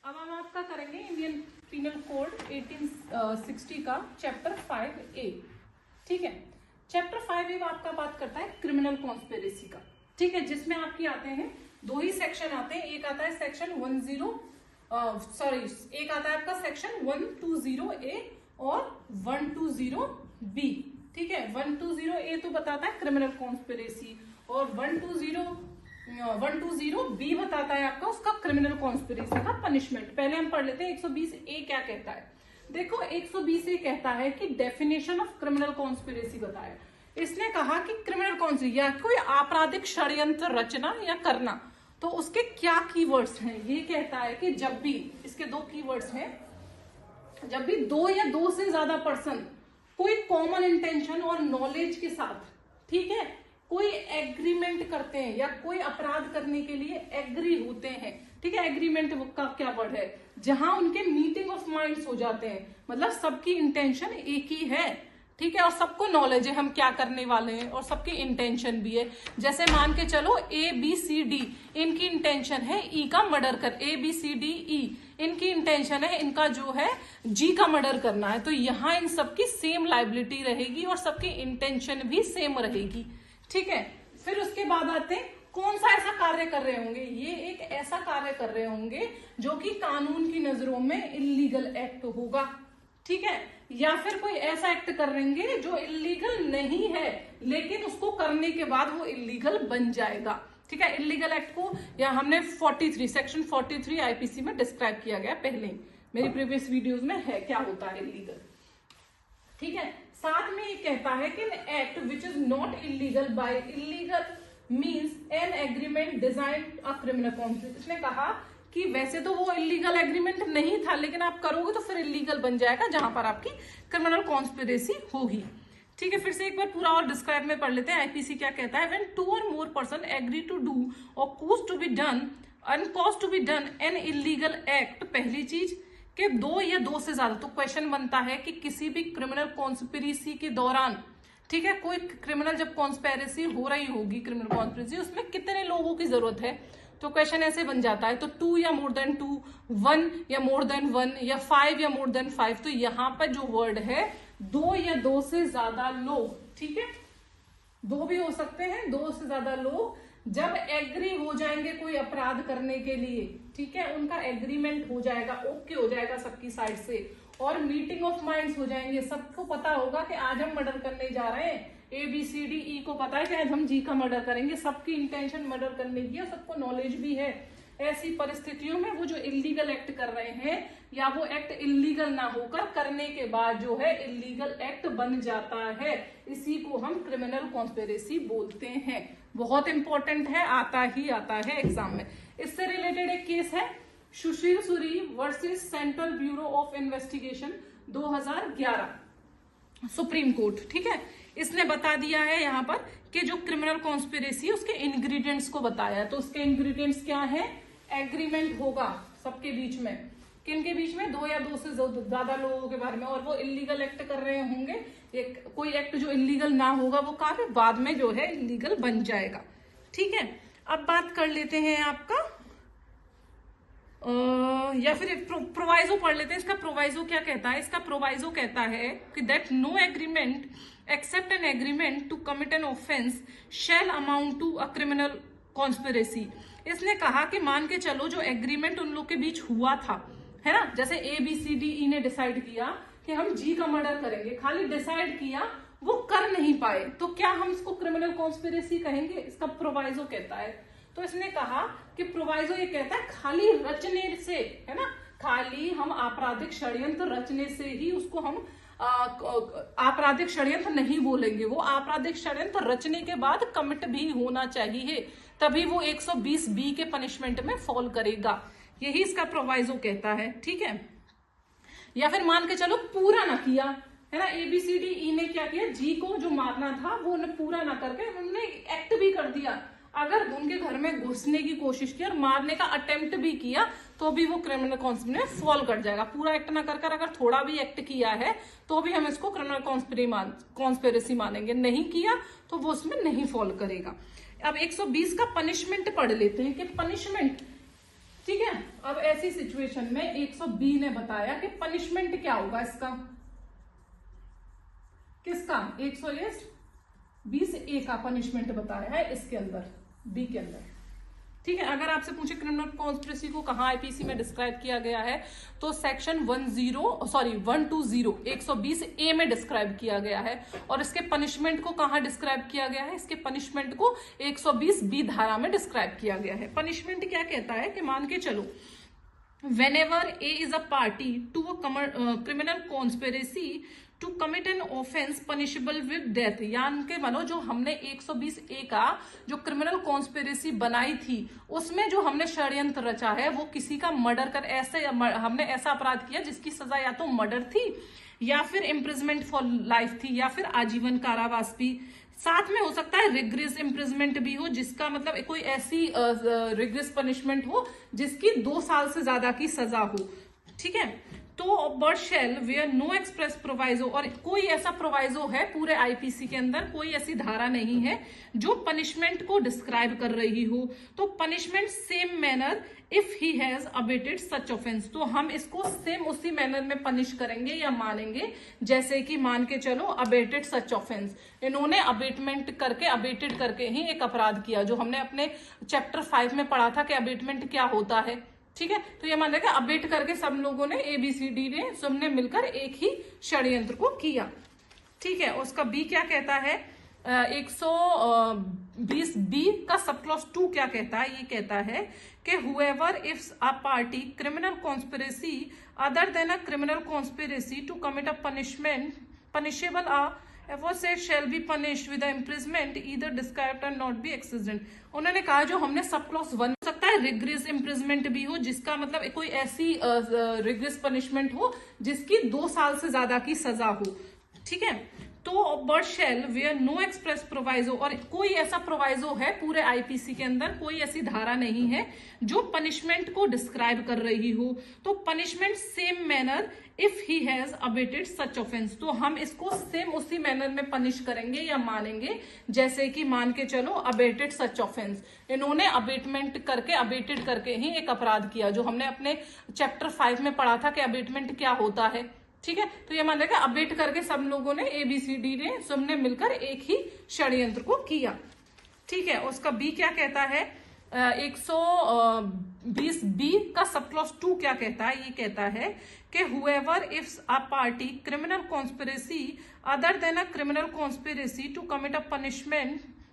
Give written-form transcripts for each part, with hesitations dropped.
अब हम आपका करेंगे इंडियन पीनल कोड 1860 का चैप्टर 5A। ठीक है, चैप्टर 5A आपका बात करता है क्रिमिनल कॉन्स्पिरेसी का। ठीक है, जिसमें आपकी आते हैं दो ही सेक्शन आते हैं। एक आता है सेक्शन एक आता है आपका सेक्शन 120A और 120B। ठीक है, 120A तो बताता है क्रिमिनल कॉन्स्पिरेसी और 120B बताता है आपका उसका क्रिमिनल कॉन्स्पिरेसी का पनिशमेंट। पहले हम पढ़ लेते हैं 120A क्या कहता है। देखो 120A कहता है कि डेफिनेशन ऑफ क्रिमिनल कॉन्स्पिरेसी बताया। इसने कहा कि क्रिमिनल कॉन्स्पिरेसी या कोई आपराधिक षड्यंत्र रचना या करना, तो उसके क्या कीवर्ड्स हैं। ये कहता है कि जब भी, इसके दो कीवर्ड्स हैं, जब भी दो या दो से ज्यादा पर्सन कोई कॉमन इंटेंशन और नॉलेज के साथ, ठीक है, कोई एग्रीमेंट करते हैं या कोई अपराध करने के लिए एग्री होते हैं। ठीक है, एग्रीमेंट का क्या वर्ड है, जहां उनके मीटिंग ऑफ माइंड्स हो जाते हैं, मतलब सबकी इंटेंशन एक ही है। ठीक है, और सबको नॉलेज है हम क्या करने वाले हैं और सबकी इंटेंशन भी है। जैसे मान के चलो ABCD इनकी इंटेंशन है E का मर्डर कर, ABCDE इनकी इंटेंशन है इनका जो है G का मर्डर करना है, तो यहाँ इन सबकी सेम लाइबिलिटी रहेगी और सबकी इंटेंशन भी सेम रहेगी। ठीक है, फिर उसके बाद आते हैं कौन सा ऐसा कार्य कर रहे होंगे। ये एक ऐसा कार्य कर रहे होंगे जो कि कानून की नजरों में इल्लीगल एक्ट होगा। ठीक है, या फिर कोई ऐसा एक्ट कर रहेंगे जो इल्लीगल नहीं है लेकिन उसको करने के बाद वो इल्लीगल बन जाएगा। ठीक है, इल्लीगल एक्ट को या हमने 43 सेक्शन 43 IPC में डिस्क्राइब किया गया पहले ही, मेरी प्रीवियस वीडियोस में है क्या होता है इल्लीगल। ठीक है, साथ में ये कहता है कि act which is not illegal by illegal means an agreement design a criminal conspiracy. इसने कहा कि वैसे तो वो इलीगल एग्रीमेंट नहीं था लेकिन आप करोगे तो फिर इलीगल बन जाएगा जहां पर आपकी क्रिमिनल कॉन्स्पिरेसी होगी। ठीक है, फिर से एक बार पूरा और डिस्क्राइब में पढ़ लेते हैं। IPC क्या कहता है, when two or more person agree to do or cause to be done an illegal act. पहली चीज कि दो या दो से ज्यादा, तो क्वेश्चन बनता है कि किसी भी क्रिमिनल कॉन्स्पिरेसी के दौरान, ठीक है, कोई क्रिमिनल जब कॉन्स्पिरेसी हो रही होगी, क्रिमिनल कॉन्स्पिरेसी, उसमें कितने लोगों की जरूरत है। तो क्वेश्चन ऐसे बन जाता है, तो 2 या मोर देन 2, 1 या मोर देन 1 या 5 या मोर देन 5। तो यहाँ पर जो वर्ड है दो या दो से ज्यादा लोग, ठीक है, दो भी हो सकते हैं, दो से ज्यादा लोग जब एग्री हो जाएंगे कोई अपराध करने के लिए, ठीक है, उनका एग्रीमेंट हो जाएगा, ओके हो जाएगा सबकी साइड से, और मीटिंग ऑफ माइंड्स हो जाएंगे। सबको पता होगा कि आज हम मर्डर करने जा रहे हैं, ABCDE को पता है कि आज हम G का मर्डर करेंगे, सबकी इंटेंशन मर्डर करने की और सबको नॉलेज भी है। ऐसी परिस्थितियों में वो जो इलीगल एक्ट कर रहे हैं या वो एक्ट इलीगल ना होकर करने के बाद जो है इलीगल एक्ट बन जाता है, इसी को हम क्रिमिनल कॉन्स्पिरेसी बोलते हैं। बहुत इंपॉर्टेंट है, आता ही आता है एग्जाम में। इससे रिलेटेड एक केस है Sushil Suri versus central bureau of investigation 2011 supreme court. ठीक है, इसने बता दिया है यहाँ पर कि जो क्रिमिनल कॉन्स्पिरेसी है उसके इंग्रेडिएंट्स को बताया। तो उसके इंग्रेडिएंट्स क्या है, एग्रीमेंट होगा सबके बीच में, किनके बीच में, दो या दो से ज्यादा लोगों के बारे में, और वो इलीगल एक्ट कर रहे होंगे। कोई एक्ट जो इलीगल ना होगा वो काफी बाद में जो है इलीगल बन जाएगा। ठीक है, अब बात कर लेते हैं आपका या फिर प्रोवाइजो पढ़ लेते हैं। इसका प्रोवाइजो क्या कहता है, इसका प्रोवाइजो कहता है कि that no agreement except an agreement to commit an offence shall amount to a criminal conspiracy. इसने कहा कि मान के चलो जो एग्रीमेंट उन लोग के बीच हुआ था, है ना, जैसे ABCDE ने डिसाइड किया कि हम G का मर्डर करेंगे, खाली डिसाइड किया, वो कर नहीं पाए, तो क्या हम इसको क्रिमिनल कॉन्स्पिरेसी कहेंगे। इसका प्रोवाइजो कहता है। तो इसने कहा कि प्रोवाइजो ये कहता है खाली रचने से, है ना, खाली हम आपराधिक षड्यंत्र रचने से ही उसको हम आपराधिक षड्यंत्र नहीं बोलेंगे, वो आपराधिक षड्यंत्र रचने के बाद कमिट भी होना चाहिए, तभी वो 120B के पनिशमेंट में फॉल करेगा। यही इसका प्रोवाइजो कहता है। ठीक है, या फिर मान के चलो पूरा ना किया, है ना, ABCDE ने क्या किया, G को जो मारना था वो उन्हें पूरा ना करके उन्होंने एक्ट भी कर दिया। अगर उनके घर में घुसने की कोशिश की और मारने का अटेम्प्ट भी किया तो भी वो क्रिमिनल कॉन्स्पिरेसी में फॉल कर जाएगा। पूरा एक्ट ना कर अगर थोड़ा भी एक्ट किया है तो भी हम इसको क्रिमिनल कॉन्स्पिरेसी मानेंगे, नहीं किया तो वो उसमें नहीं फॉल करेगा। अब 120 का पनिशमेंट पढ़ लेते हैं कि पनिशमेंट ठीक है। अब ऐसी सिचुएशन में 100B ने बताया कि पनिशमेंट क्या होगा इसका, किसका 120A का पनिशमेंट बताया है इसके अंदर, बी के अंदर। ठीक है, अगर आपसे पूछे क्रिमिनल कॉन्स्पिरेसी को कहाँ आईपीसी में डिस्क्राइब किया गया है, तो सेक्शन 120 120A में डिस्क्राइब किया गया है। और इसके पनिशमेंट को कहाँ डिस्क्राइब किया गया है, इसके पनिशमेंट को 120B धारा में डिस्क्राइब किया गया है। पनिशमेंट क्या कहता है कि मान के चलो, whenever A is a party to a criminal conspiracy to commit an offense punishable with death, यानी कि मानो जो हमने 120A का जो क्रिमिनल कॉन्स्पिरेसी बनाई थी उसमें जो हमने षड्यंत्र रचा है वो किसी का मर्डर कर, ऐसे हमने ऐसा अपराध किया जिसकी सजा या तो मर्डर थी या फिर इम्प्रिजमेंट फॉर लाइफ थी या फिर आजीवन कारावास भी, साथ में हो सकता है रिग्रेस इम्प्रिजमेंट भी हो, जिसका मतलब कोई ऐसी रिग्रेस पनिशमेंट हो जिसकी 2 साल से ज्यादा की सजा हो। ठीक है, तो but shall where no express proviso, और कोई ऐसा प्रोवाइजो है पूरे आईपीसी के अंदर, कोई ऐसी धारा नहीं है जो पनिशमेंट को डिस्क्राइब कर रही हो। तो punishment same manner if he has abetted such offence, तो हम इसको सेम उसी मैनर में पनिश करेंगे या मानेंगे जैसे कि मान के चलो अबेटेड सच ऑफेंस, इन्होंने अबेटमेंट करके, अबेटेड करके ही एक अपराध किया, जो हमने अपने चैप्टर 5 में पढ़ा था कि अबेटमेंट क्या होता है। ठीक है, तो ये मान लेगा अबेट करके सब लोगों ने ABCD ने सबने मिलकर एक ही षड्यंत्र को किया। ठीक है, उसका बी क्या कहता है, 120B का सब क्लॉज 2 क्या कहता है, ये कहता है कि whoever if a party criminal conspiracy other than a criminal conspiracy to commit a punishable aforesaid shall be punished with the imprisonment either described or not be exceeded। उन्होंने कहा जो हमने सब क्लॉज 1 हो सकता है रिग्रेस इम्प्रिजमेंट भी हो, जिसका मतलब कोई ऐसी रिग्रेस पनिशमेंट हो जिसकी 2 साल से ज्यादा की सजा हो। ठीक है, तो but shall where no express proviso, और कोई ऐसा प्रोवाइजो है पूरे आईपीसी के अंदर, कोई ऐसी धारा नहीं है जो पनिशमेंट को डिस्क्राइब कर रही हो। तो punishment same manner if he has abetted such offence, तो हम इसको सेम उसी मैनर में पनिश करेंगे या मानेंगे जैसे कि मान के चलो अबेटेड सच ऑफेंस, इन्होंने अबेटमेंट करके, अबेटेड करके ही एक अपराध किया, जो हमने अपने चैप्टर 5 में पढ़ा था कि अबेटमेंट क्या होता है। ठीक है, तो ये मान लेगा अबेट करके सब लोगों ने ABCD ने सबने मिलकर एक ही षड्यंत्र को किया। ठीक है, उसका बी क्या कहता है, 120B का सब क्लॉज 2 क्या कहता है, ये कहता है कि whoever if a party criminal conspiracy other than a criminal conspiracy to commit a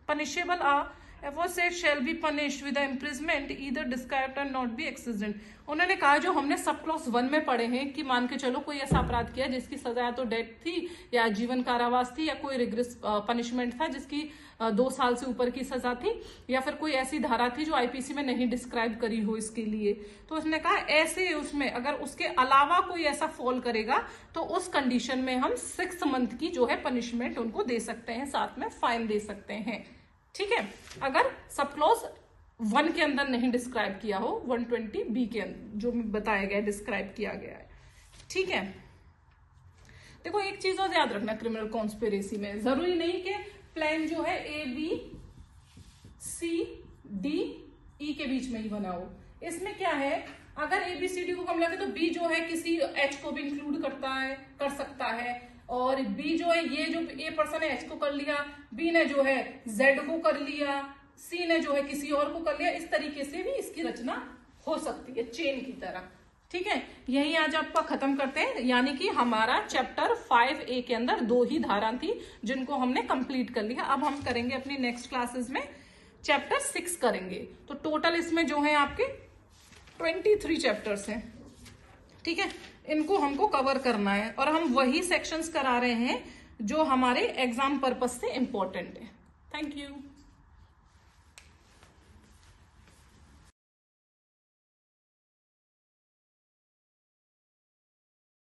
punishable aforesaid shall be punished with the imprisonment either described or not be exceeded। उन्होंने कहा जो हमने सब क्लॉज 1 में पढ़े हैं कि मान के चलो कोई ऐसा अपराध किया जिसकी सजा या तो डेथ थी या जीवन कारावास थी या कोई रिग्रेस पनिशमेंट था जिसकी 2 साल से ऊपर की सजा थी, या फिर कोई ऐसी धारा थी जो आईपीसी में नहीं डिस्क्राइब करी हो इसके लिए। तो उसने कहा ऐसे उसमें अगर उसके अलावा कोई ऐसा फॉल करेगा तो उस कंडीशन में हम 6 मंथ की जो है पनिशमेंट उनको दे सकते हैं, साथ में फाइन दे सकते हैं। ठीक है, अगर सब क्लॉज 1 के अंदर नहीं डिस्क्राइब किया हो, 120B के अंदर जो बताया गया, डिस्क्राइब किया गया है। ठीक है, देखो एक चीज और याद रखना, क्रिमिनल कॉन्स्पिरेसी में जरूरी नहीं कि प्लान जो है ABCDE के बीच में ही बना हो। इसमें क्या है, अगर ABCD को कम लगे तो B जो है किसी H को भी इंक्लूड कर सकता है, और B जो है, ये जो A पर्सन है H को कर लिया, B ने जो है Z को कर लिया, C ने जो है किसी और को कर लिया, इस तरीके से भी इसकी रचना हो सकती है चेन की तरह। ठीक है, यही आज आपका खत्म करते हैं, यानी कि हमारा चैप्टर 5A के अंदर 2 ही धारा थी जिनको हमने कंप्लीट कर लिया। अब हम करेंगे अपनी नेक्स्ट क्लासेस में चैप्टर 6 करेंगे। तो टोटल इसमें जो है आपके 23 चैप्टर्स हैं। ठीक है, इनको हमको कवर करना है और हम वही सेक्शंस करा रहे हैं जो हमारे एग्जाम पर्पस से इंपॉर्टेंट है। Thank you.